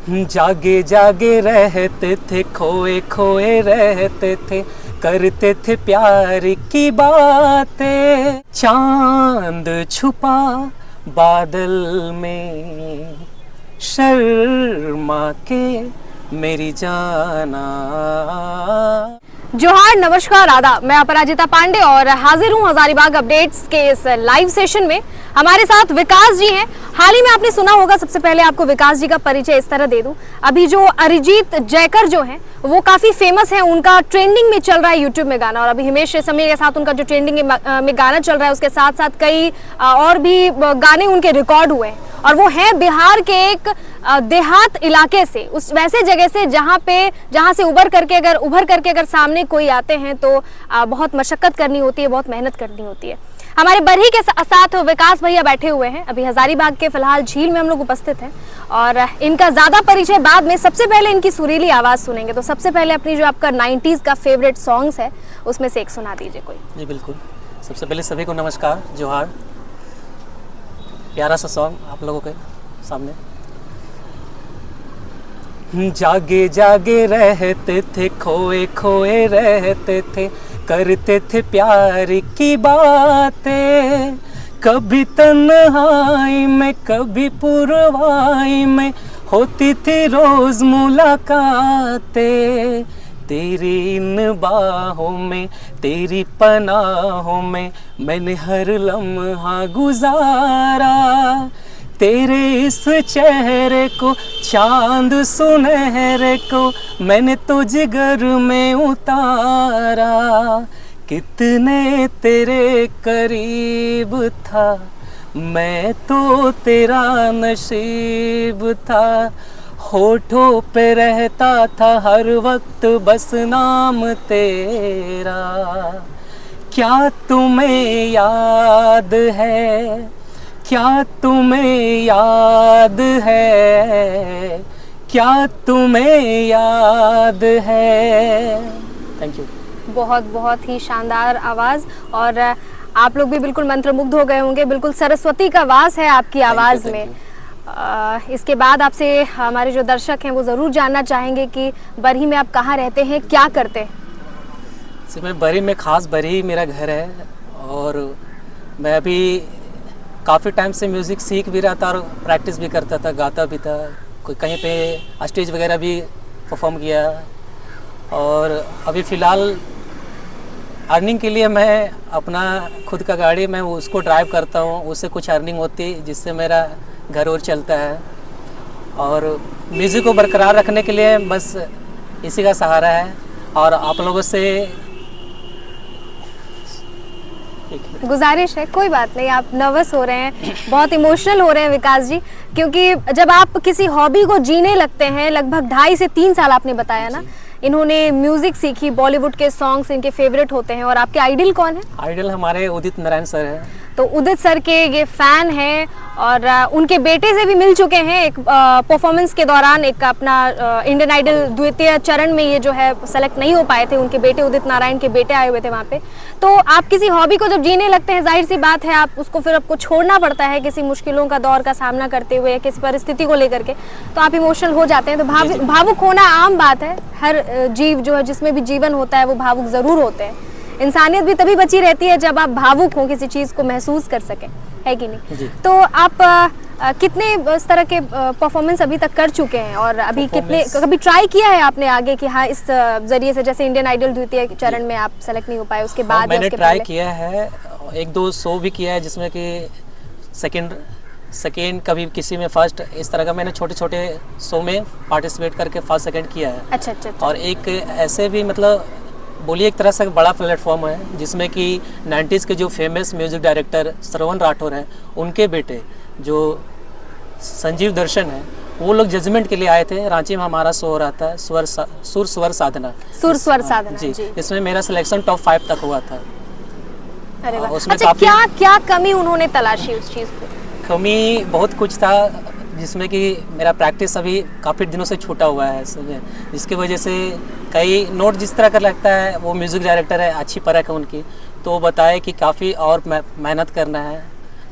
जागे जागे रहते थे, खोए खोए रहते थे, करते थे प्यार की बातें। चांद छुपा बादल में, शर्मा के मेरी जाना। जोहार, नमस्कार, आदाब। मैं अपराजिता पांडे और हाजिर हूँ हजारीबाग अपडेट्स के इस लाइव सेशन में। हमारे साथ विकास जी हैं। हाल ही में आपने सुना होगा, सबसे पहले आपको विकास जी का परिचय इस तरह दे दूं। अभी जो अरिजीत जयकर जो हैं वो काफ़ी फेमस हैं, उनका ट्रेंडिंग में चल रहा है यूट्यूब में गाना, और अभी हिमेश रेशमिया के साथ उनका जो ट्रेंडिंग में गाना चल रहा है, उसके साथ साथ कई और भी गाने उनके रिकॉर्ड हुए हैं। और वो हैं बिहार के एक देहात इलाके से, उस वैसे जगह से जहाँ से उभर करके अगर सामने कोई आते हैं तो बहुत मशक्कत करनी होती है, बहुत मेहनत करनी होती है। हमारे बरही के साथ विकास भैया बैठे हुए हैं। अभी हजारीबाग के फिलहाल झील में हम लोग उपस्थित हैं और इनका ज़्यादा परिचय बाद में। सबसे पहले इनकी सुरीली आवाज़ सुनेंगे, तो सबसे पहले अपनी जो आपका 90s का फेवरेट सॉन्ग्स है उसमें से एक सुना दीजिए कोई। जी बिल्कुल। सबसे पहले सभी को नमस्कार, जोहार। प्यारा सा सॉन्ग आप लोगों के सामने। जागे जागे रहते थे, खोए खोए रहते थे, करते थे प्यार की बातें। कभी तन्हाई में कभी पुरवाई में होती थी रोज मुलाकातें। तेरी इन बाहों में, तेरी पनाहों में मैंने हर लम्हा गुजारा। तेरे इस चेहरे को, चांद सुनहरे को मैंने तो जिगर में उतारा। कितने तेरे करीब था, मैं तो तेरा नसीब था। होठों पे रहता था हर वक्त बस नाम तेरा। क्या तुम्हें याद है, क्या तुम्हें याद है, क्या तुम्हें याद है। Thank you. बहुत बहुत ही शानदार आवाज़, और आप लोग भी बिल्कुल मंत्रमुग्ध हो गए होंगे। बिल्कुल सरस्वती का वास है आपकी आवाज़ में। इसके बाद आपसे हमारे जो दर्शक हैं वो ज़रूर जानना चाहेंगे कि बरही में आप कहाँ रहते हैं, क्या करते हैं? मैं बरही में, खास बरही मेरा घर है, और मैं अभी काफ़ी टाइम से म्यूज़िक सीख भी रहा था और प्रैक्टिस भी करता था, गाता भी था। कोई कहीं पे स्टेज वगैरह भी परफॉर्म किया। और अभी फ़िलहाल अर्निंग के लिए मैं अपना खुद का गाड़ी, मैं उसको ड्राइव करता हूँ, उससे कुछ अर्निंग होती है जिससे मेरा घर और चलता है। और म्यूज़िक को बरकरार रखने के लिए बस इसी का सहारा है। और आप लोगों से गुजारिश है, कोई बात नहीं, आप नर्वस हो रहे हैं, बहुत इमोशनल हो रहे हैं विकास जी, क्योंकि जब आप किसी हॉबी को जीने लगते हैं, लगभग 2.5 से 3 साल आपने बताया ना, इन्होंने म्यूजिक सीखी, बॉलीवुड के सॉन्ग्स इनके फेवरेट होते हैं। और आपके आइडल कौन है? आइडल हमारे उदित नारायण सर हैं। तो उदित सर के ये फैन हैं, और उनके बेटे से भी मिल चुके हैं एक परफॉर्मेंस के दौरान। एक अपना इंडियन आइडल द्वितीय चरण में ये जो है सेलेक्ट नहीं हो पाए थे, उनके बेटे उदित नारायण के बेटे आए हुए थे वहाँ पे। तो आप किसी हॉबी को जब जीने लगते हैं, जाहिर सी बात है आप उसको फिर आपको छोड़ना पड़ता है किसी मुश्किलों का दौर का सामना करते हुए, किसी परिस्थिति को लेकर के, तो आप इमोशनल हो जाते हैं। तो भावुक होना आम बात है, हर जीव जो है, जिसमें भी जीवन होता है वो भावुक ज़रूर होते हैं। इंसानियत भी तभी बची रहती है जब आप भावुक हो, किसी चीज़ को महसूस कर सकें, है कि नहीं? तो आप कितने इस तरह के परफॉर्मेंस अभी तक कर चुके हैं, और अभी कितने, कभी ट्राई किया है आपने आगे कि हाँ इस जरिए से, जैसे इंडियन आइडल द्वितीय चरण में आप सेलेक्ट नहीं हो पाए, उसके बाद मैंने ट्राई किया है, 1-2 शो भी किया है जिसमें कि सेकेंड, कभी किसी में फर्स्ट, इस तरह का मैंने छोटे छोटे शो में पार्टिसिपेट करके फर्स्ट सेकेंड किया है। अच्छा। और एक ऐसे भी, मतलब बोलिए एक तरह से बड़ा प्लेटफॉर्म है जिसमें कि 90s के जो फेमस म्यूज़िक डायरेक्टर श्रवण राठौर हैं, उनके बेटे जो संजीव दर्शन है, वो लोग जजमेंट के लिए आए थे। रांची में हमारा शो हो रहा था, सुर स्वर साधना जी। इसमें मेरा सिलेक्शन टॉप 5 तक हुआ था। अरे वाह। अच्छा, क्या कमी उन्होंने तलाशी उस चीज़ को? कमी बहुत कुछ था, जिसमें कि मेरा प्रैक्टिस अभी काफ़ी दिनों से छूटा हुआ है, जिसकी वजह से कई नोट जिस तरह का लगता है, वो म्यूज़िक डायरेक्टर है, अच्छी परख है उनकी, तो वो बताए कि काफ़ी और मेहनत करना है।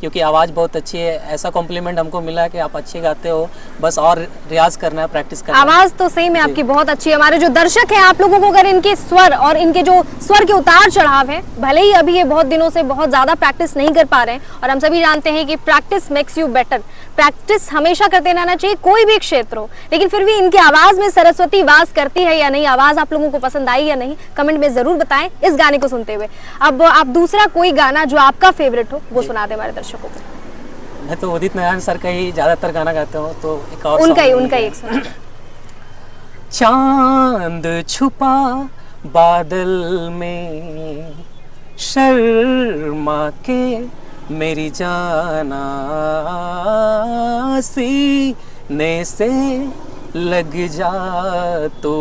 क्योंकि आवाज़ बहुत अच्छी है। ऐसा कॉम्प्लीमेंट हमको मिला है कि आप अच्छे गाते हो, बस और रियाज करना है, प्रैक्टिस करना है। आवाज तो सही में आपकी बहुत अच्छी है। हमारे जो दर्शक हैं, आप लोगों को अगर इनके स्वर और इनके जो स्वर के उतार चढ़ाव है, भले ही अभी ये बहुत दिनों से बहुत ज्यादा प्रैक्टिस नहीं कर पा रहे हैं, और हम सभी जानते हैं कि practice makes you better, practice हमेशा करते रहना चाहिए, कोई भी क्षेत्र हो, लेकिन फिर भी इनकी आवाज में सरस्वती वास करती है या नहीं, आवाज आप लोगों को पसंद आई या नहीं, कमेंट में जरूर बताएं इस गाने को सुनते हुए। अब आप दूसरा कोई गाना जो आपका फेवरेट हो वो सुना दें हमारे दर्शकों को। मैं तो उदित नारायण सर का ही ज़्यादातर गाना गाता हूँ, तो एक और उनका song ही एक सुना। चांद छुपा बादल में, शर्मा के मेरी जाना, सीने से लग जा तो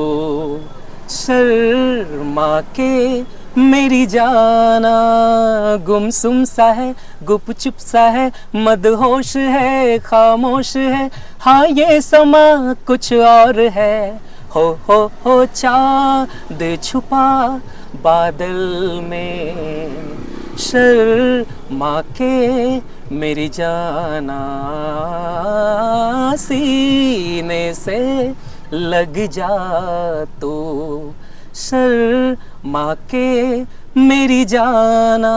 शर्मा के मेरी जाना, गुमसुम सा है, गुपचुप सा है, मदहोश है, खामोश है, हाँ ये समा कुछ और है, हो चाँद छुपा बादल में, शर्मा के मेरी जाना, सीने से लग जा तो शर्मा के मेरी जाना।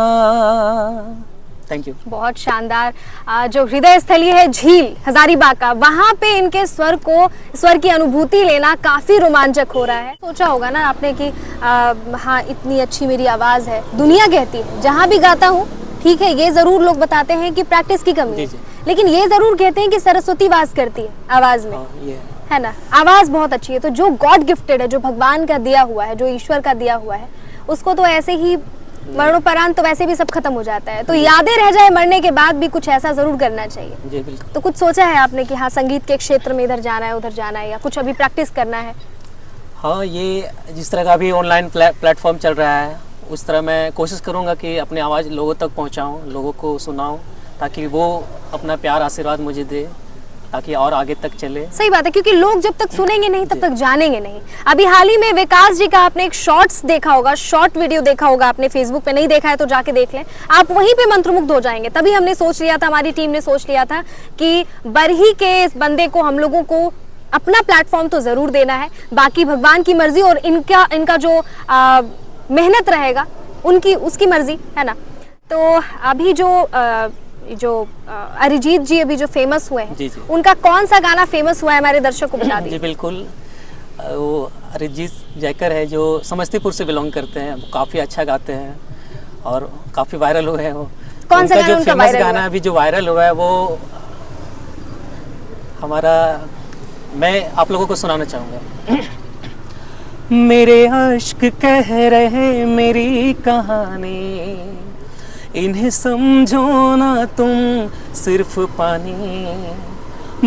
Thank you. बहुत शानदार। जो हृदय स्थली है झील हजारीबाग का, वहाँ पे इनके स्वर की अनुभूति लेना काफी रोमांचक हो रहा है। सोचा होगा ना आपने कि हाँ इतनी अच्छी मेरी आवाज है, दुनिया कहती है जहाँ भी गाता हूँ, ठीक है ये जरूर लोग बताते हैं कि प्रैक्टिस की कमी है, लेकिन ये जरूर कहते हैं कि सरस्वती वास करती है आवाज में, है ना, आवाज बहुत अच्छी है। तो जो गॉड गिफ्टेड है, जो भगवान का दिया हुआ है, जो ईश्वर का दिया हुआ है, उसको तो ऐसे ही मरणोपरांत तो वैसे भी सब खत्म हो जाता है, तो यादें रह जाए मरने के बाद भी कुछ ऐसा जरूर करना चाहिए। जी बिल्कुल। तो कुछ सोचा है आपने कि हाँ संगीत के क्षेत्र में इधर जाना है उधर जाना है, या कुछ अभी प्रैक्टिस करना है? हाँ, ये जिस तरह का अभी ऑनलाइन प्लेटफॉर्म चल रहा है, उस तरह मैं कोशिश करूँगा कि अपनी आवाज़ लोगों तक पहुँचाऊँ, लोगों को सुनाऊँ, ताकि वो अपना प्यार आशीर्वाद मुझे दे, ताकि और आगे तक चले। सही बात है, क्योंकि लोग जब तक सुनेंगे नहीं तब तक जानेंगे नहीं। अभी हाल ही में विकास जी का आपने एक शॉर्ट्स देखा होगा, शॉर्ट वीडियो देखा होगा आपने, फेसबुक पे नहीं देखा है तो जाके देख लें, आप वहीं पे मंत्रमुग्ध हो जाएंगे। तभी हमने सोच लिया था, हमारी टीम ने सोच लिया था कि बरही के इस बंदे को हम लोगों को अपना प्लेटफॉर्म तो जरूर देना है, बाकी भगवान की मर्जी और इनका जो मेहनत रहेगा उनकी उसकी मर्जी है ना। तो अभी जो अरिजीत जी अभी जो फेमस हुए हैं, जी जी। उनका कौन सा गाना फेमस हुआ है हमारे दर्शकों को बता दीजिए। जी बिल्कुल, वो अरिजीत जयकर है जो समस्तीपुर से बिलोंग करते हैं, वो काफ़ी अच्छा गाते हैं और काफ़ी वायरल हुए हैं वो। कौन सा गाना जो उनका फेमस वायरल गाना हुआ? अभी जो वायरल हुआ है वो हमारा, मैं आप लोगों को सुनाना चाहूँगा। मेरे अश्क कह रहे मेरी कहानी, इन्हें समझो ना तुम सिर्फ पानी,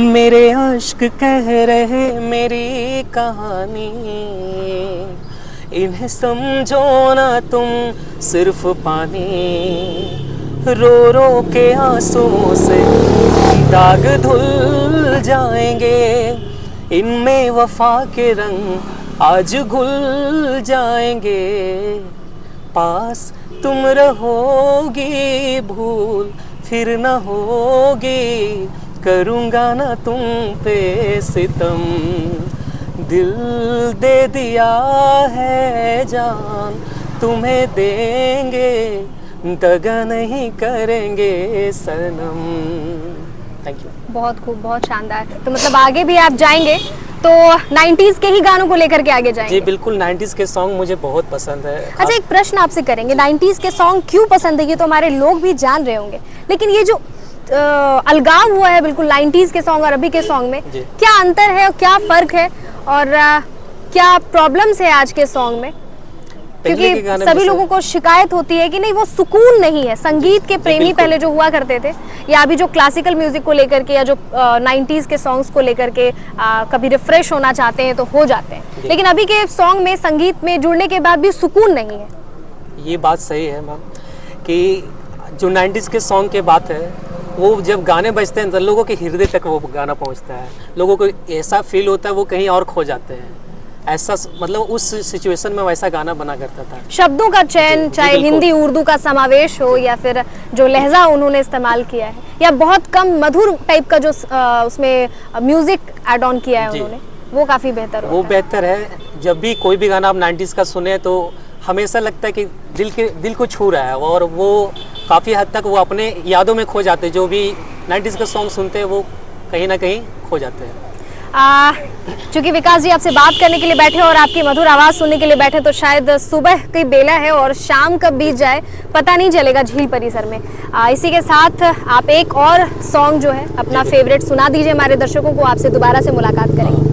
मेरे अश्क कह रहे मेरी कहानी, इन्हें समझो ना तुम सिर्फ पानी, रो रो के आंसुओं से दाग धुल जाएंगे, इनमें वफा के रंग आज घुल जाएंगे, पास तुम रहोगी भूल फिर न होगी, करूँगा ना तुम पे सितम, दिल दे दिया है जान तुम्हें देंगे, दगा नहीं करेंगे सनम। Thank you. बहुत खूब, बहुत शानदार। तो मतलब आगे भी आप जाएंगे तो 90s के ही गानों को लेकर के आगे जाएंगे? जी बिल्कुल, 90s के सॉन्ग मुझे बहुत पसंद है। अच्छा, एक प्रश्न आपसे करेंगे, 90s के सॉन्ग क्यों पसंद है ये तो हमारे लोग भी जान रहे होंगे, लेकिन ये जो अलगाव हुआ है बिल्कुल 90s के सॉन्ग और अभी के सॉन्ग में, क्या अंतर है, क्या फर्क है और क्या प्रॉब्लम्स है आज के सॉन्ग में? क्योंकि सभी लोगों को शिकायत होती है कि नहीं वो सुकून नहीं है। संगीत के प्रेमी पहले जो हुआ करते थे, या अभी जो क्लासिकल म्यूजिक को लेकर के या जो 90s के सॉन्ग्स को लेकर के कभी रिफ्रेश होना चाहते हैं तो हो जाते हैं, लेकिन अभी के सॉन्ग में संगीत में जुड़ने के बाद भी सुकून नहीं है। ये बात सही है मैम, कि जो 90s के सॉन्ग की बात है, वो जब गाने बजते हैं तो लोगों के हृदय तक वो गाना पहुंचता है, लोगों को ऐसा फील होता है वो कहीं और खो जाते हैं। ऐसा मतलब उस सिचुएशन में वैसा गाना बना करता था। शब्दों का चयन, जी, चाहे बिल्कुल। हिंदी उर्दू का समावेश हो या फिर जो लहजा उन्होंने इस्तेमाल किया है, या बहुत कम मधुर टाइप का जो उसमें म्यूजिक ऐड ऑन किया है जी। उन्होंने, वो काफी बेहतर वो होता है। बेहतर है। जब भी कोई भी गाना आप 90s का सुने तो हमेशा लगता है कि दिल को छू रहा है, और वो काफ़ी हद तक वो अपने यादों में खो जाते हैं। जो भी 90s का सॉन्ग सुनते हैं वो कहीं ना कहीं खो जाते हैं। चूंकि विकास जी आपसे बात करने के लिए बैठे और आपकी मधुर आवाज़ सुनने के लिए बैठे, तो शायद सुबह की बेला है और शाम कब बीत जाए पता नहीं चलेगा झील परिसर में। इसी के साथ आप एक और सॉन्ग जो है अपना फेवरेट सुना दीजिए हमारे दर्शकों को, आपसे दोबारा से मुलाकात करेंगे।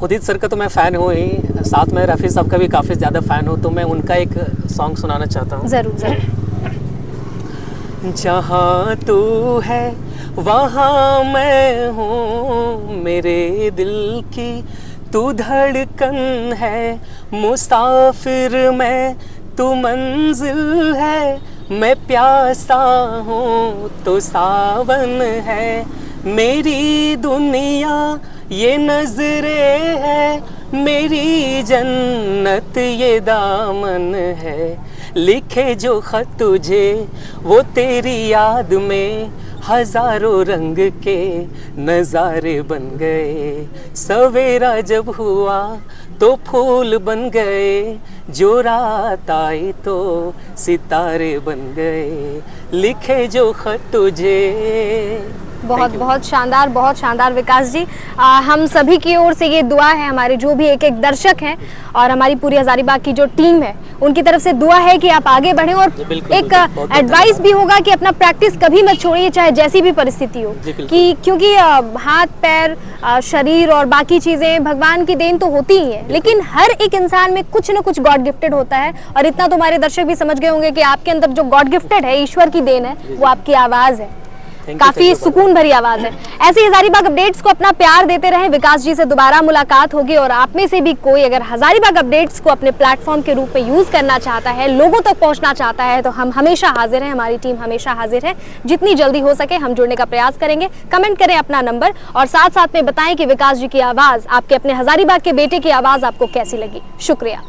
उदित सर का तो मैं फ़ैन हूँ ही, साथ में रफ़ी साहब का भी काफ़ी ज़्यादा फ़ैन हूँ, तो मैं उनका एक सॉन्ग सुनाना चाहता हूँ। ज़रूर ज़रूर। जहाँ तू है वहाँ मैं हूँ, मेरे दिल की तू धड़कन है, मुसाफिर मैं तू मंजिल है, मैं प्यासा हूँ तो सावन है, मेरी दुनिया ये नजरें है, मेरी जन्नत ये दामन है, लिखे जो खत तुझे वो तेरी याद में हजारों रंग के नज़ारे बन गए, सवेरा जब हुआ तो फूल बन गए, जो रात आई तो सितारे बन गए, लिखे जो खत तुझे। बहुत शानदार विकास जी। हम सभी की ओर से ये दुआ है, हमारे जो भी एक एक दर्शक हैं और हमारी पूरी हजारीबाग की जो टीम है उनकी तरफ से दुआ है कि आप आगे बढ़ें, और एक एडवाइस भी होगा कि अपना प्रैक्टिस कभी मत छोड़िए, चाहे जैसी भी परिस्थिति हो, कि क्योंकि हाथ पैर शरीर और बाकी चीज़ें भगवान की देन तो होती ही है, लेकिन हर एक इंसान में कुछ न कुछ गॉड गिफ्टेड होता है, और इतना तो हमारे दर्शक भी समझ गए होंगे कि आपके अंदर जो गॉड गिफ्टेड है, ईश्वर की देन है, वो आपकी आवाज़ है। काफी सुकून भरी आवाज है। ऐसे हजारीबाग अपडेट्स को अपना प्यार देते रहे। विकास जी से दोबारा मुलाकात होगी, और आप में से भी कोई अगर हजारीबाग अपडेट्स को अपने प्लेटफॉर्म के रूप में यूज करना चाहता है, लोगों तक पहुंचना चाहता है, तो हम हमेशा हाजिर हैं, हमारी टीम हमेशा हाजिर है। जितनी जल्दी हो सके हम जुड़ने का प्रयास करेंगे। कमेंट करें अपना नंबर, और साथ साथ में बताएं कि विकास जी की आवाज, आपके अपने हजारीबाग के बेटे की आवाज आपको कैसी लगी। शुक्रिया।